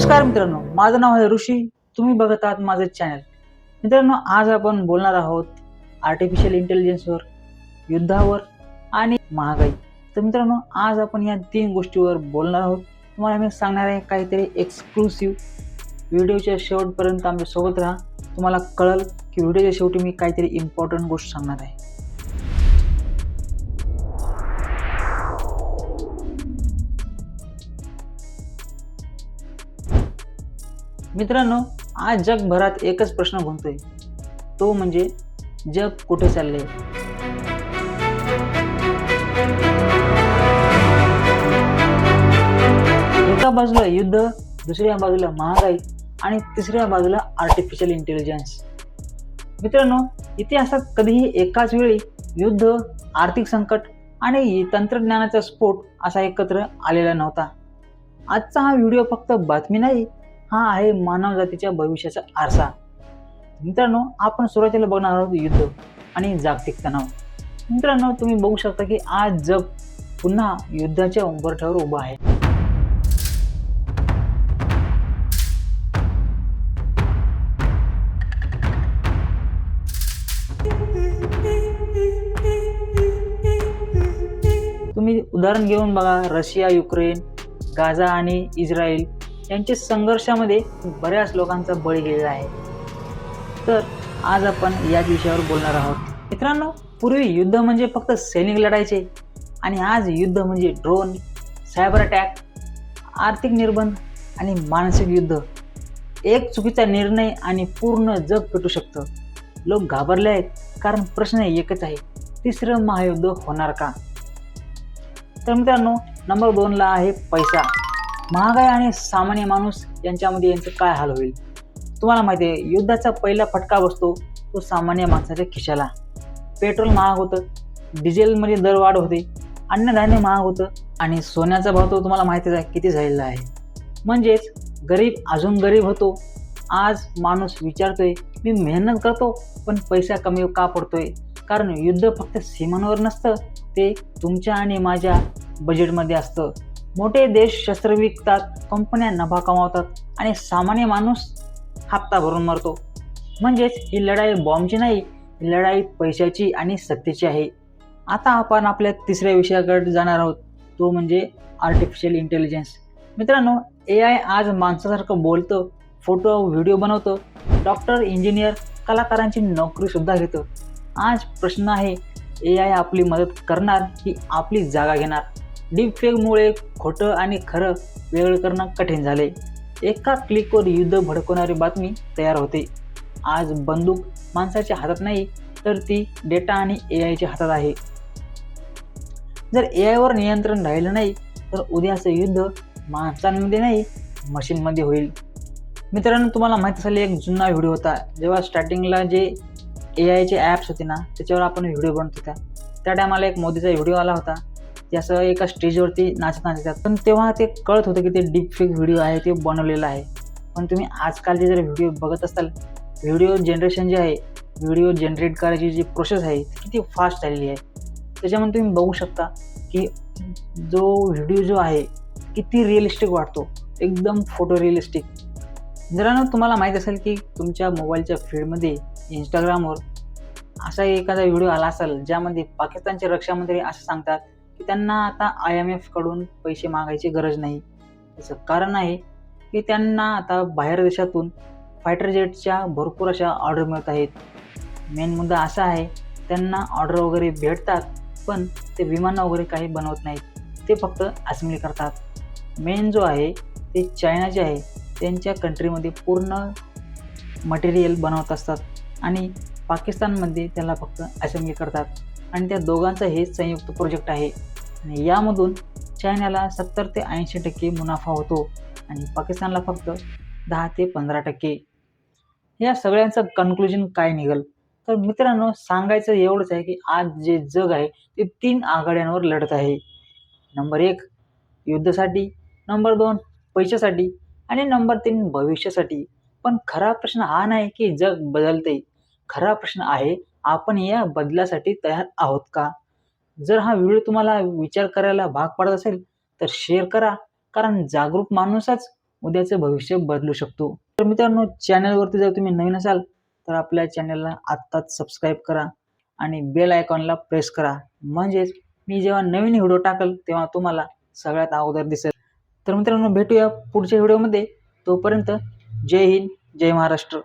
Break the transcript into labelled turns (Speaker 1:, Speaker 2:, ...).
Speaker 1: नमस्कार मित्रांनो, माझं नाव आहे ऋषी. तुम्ही बघत आहात माझं चॅनल. मित्रांनो, आज आपण बोलणार आहोत आर्टिफिशियल इंटेलिजन्सवर, युद्धावर आणि महागाई. तर मित्रांनो, आज आपण या 3 गोष्टीवर बोलणार आहोत. तुम्हाला मी सांगणार आहे काहीतरी एक्सक्लुसिव्ह. व्हिडिओच्या शेवटपर्यंत आमच्या सोबत राहा. तुम्हाला कळेल की व्हिडिओच्या शेवटी मी काहीतरी इम्पॉर्टंट गोष्ट सांगणार आहे. मित्रांनो, आज जगभरात एकच प्रश्न घुमतोय, तो म्हणजे जग कुठे चालले. एका बाजूला युद्ध, दुसऱ्या बाजूला महागाई आणि तिसऱ्या बाजूला आर्टिफिशियल इंटेलिजन्स. मित्रांनो, इतिहासात कधीही एकाच वेळी युद्ध, आर्थिक संकट आणि तंत्रज्ञानाचा स्फोट असा एकत्र आलेला नव्हता. आजचा हा व्हिडिओ फक्त बातमी नाही, हा आहे मानवजातीच्या भविष्याचा आरसा. मित्रांनो, आपण सुरुवातीला बघणार आहोत युद्ध आणि जागतिक तणाव. मित्रांनो, तुम्ही बघू शकता की आज जग पुन्हा युद्धाच्या उंबरठ्यावर उभं आहे. तुम्ही उदाहरण घेऊन बघा, रशिया, युक्रेन, गाझा आणि इस्रायल यांच्या संघर्षामध्ये बऱ्याच लोकांचा बळी गेलेला आहे. तर आज आपण याच विषयावर बोलणार आहोत. मित्रांनो, पूर्वी युद्ध म्हणजे फक्त सैनिक लढायचे आणि आज युद्ध म्हणजे ड्रोन, सायबर अटॅक, आर्थिक निर्बंध आणि मानसिक युद्ध. एक चुकीचा निर्णय आणि पूर्ण जग पेटू शकतं. लोक घाबरले आहेत कारण प्रश्न एकच आहे, तिसरं महायुद्ध होणार का? तर मित्रांनो, नंबर 2 ला आहे पैसा. महागाई आणि सामान्य माणूस यांच्यामध्ये यांचं काय हाल होईल? तुम्हाला माहिती आहे, युद्धाचा पहिला फटका बसतो तो सामान्य माणसाच्या खिशाला. पेट्रोल महाग होतं, डिझेलमध्ये दरवाढ होते, अन्नधान्य महाग होतं आणि सोन्याचा भाव तो तुम्हाला माहितीच आहे किती झालेला आहे. म्हणजेच गरीब अजून गरीब होतो. आज माणूस विचारतोय, मी मेहनत करतो पण पैसा कमी का पडतोय? कारण युद्ध फक्त सीमांवर नसतं, ते तुमच्या आणि माझ्या बजेटमध्ये असतं. मोठे देश शस्त्र विकतात, कंपन्या नफा कमावतात आणि सामान्य माणूस हप्ता भरून मरतो. म्हणजेच ही लढाई बॉम्बची नाही, ही लढाई पैशाची आणि सत्तेची आहे. आता आपण आपल्या तिसऱ्या विषयाकडे जाणार आहोत, तो म्हणजे आर्टिफिशियल इंटेलिजन्स. मित्रांनो, AI आज माणसासारखं बोलतं, फोटो व्हिडिओ बनवतं, डॉक्टर, इंजिनियर, कलाकारांची नोकरी सुद्धा घेतं. आज प्रश्न आहे, AI आपली मदत करणार की आपली जागा घेणार? डीपफेकमुळे खोटं आणि खरं वेगळं करणं कठीण झाले. एका क्लिकवर युद्ध भडकवणारी बातमी तयार होते. आज बंदूक माणसाच्या हातात नाही, तर ती डेटा आणि AIच्या हातात आहे. जर AI वर नियंत्रण राहिलं नाही, तर उद्याचं युद्ध माणसांमध्ये नाही, मशीनमध्ये होईल. मित्रांनो, तुम्हाला माहीत असेल, एक जुना व्हिडिओ होता, जेव्हा स्टार्टिंगला जे AIचे ॲप्स होते ना, त्याच्यावर आपण व्हिडिओ बनवत होता. त्या टायमाला एक मोदीचा व्हिडिओ आला होता, ते असं एका स्टेजवरती नाचत येतात. पण तेव्हा ते कळत होतं की ते डीपफेक व्हिडिओ आहे, ते बनवलेलं आहे. पण तुम्ही आजकालचे जर व्हिडिओ बघत असाल, व्हिडिओ जनरेशन जे आहे, व्हिडिओ जनरेट करायची जी प्रोसेस आहे ती किती फास्ट झालेली आहे. त्याच्यामध्ये तुम्ही बघू शकता की जो व्हिडिओ जो आहे किती रिअलिस्टिक वाटतो, एकदम फोटो रिअलिस्टिक. जरा तुम्हाला माहीत असेल की तुमच्या मोबाईलच्या फीडमध्ये इंस्टाग्रामवर असा एखादा व्हिडिओ आला असेल, ज्यामध्ये पाकिस्तानचे रक्षामंत्री असं सांगतात की त्यांना आता IMF कडून पैसे मागायची गरज नाही. त्याचं कारण आहे की त्यांना आता बाहेर देशातून फायटर जेटच्या भरपूर अशा ऑर्डर मिळत आहेत. मेन मुद्दा असा आहे, त्यांना ऑर्डर वगैरे भेटतात, पण ते विमानं वगैरे काही बनवत नाहीत, ते फक्त असेंबली करतात. मेन जो आहे ते चायना जे आहे, त्यांच्या कंट्रीमध्ये पूर्ण मटेरियल बनवत असतात आणि पाकिस्तानमध्ये त्याला फक्त असेंबली करतात. आणि त्या दोघांचा हे संयुक्त प्रोजेक्ट आहे आणि यामधून चायनाला 70 ते 80% मुनाफा होतो आणि पाकिस्तानला फक्त 10 ते 15%. या सगळ्यांचं कन्क्लुजन काय निघेल? तर मित्रांनो, सांगायचं एवढंच आहे की आज जे जग आहे ते 3 आघाड्यांवर लढत आहे. नंबर 1 युद्धासाठी, नंबर 2 पैशासाठी आणि नंबर 3 भविष्यासाठी. पण खरा प्रश्न हा नाही की जग बदलते. खरा प्रश्न आहे, आपण या बदलासाठी तयार आहोत का? जर हा व्हिडिओ तुम्हाला विचार करायला भाग पाडत असेल तर शेअर करा, कारण जागरूक माणूसच उद्याचं भविष्य बदलू शकतो. तर मित्रांनो, चॅनलवरती जर तुम्ही नवीन असाल तर आपल्या चॅनलला आत्ताच सबस्क्राईब करा आणि बेल आयकॉनला प्रेस करा, म्हणजेच मी जेव्हा नवीन व्हिडिओ टाकल तेव्हा तुम्हाला सगळ्यात अगोदर दिसेल. तर मित्रांनो, भेटूया पुढच्या व्हिडिओमध्ये. तोपर्यंत जय हिंद, जय महाराष्ट्र.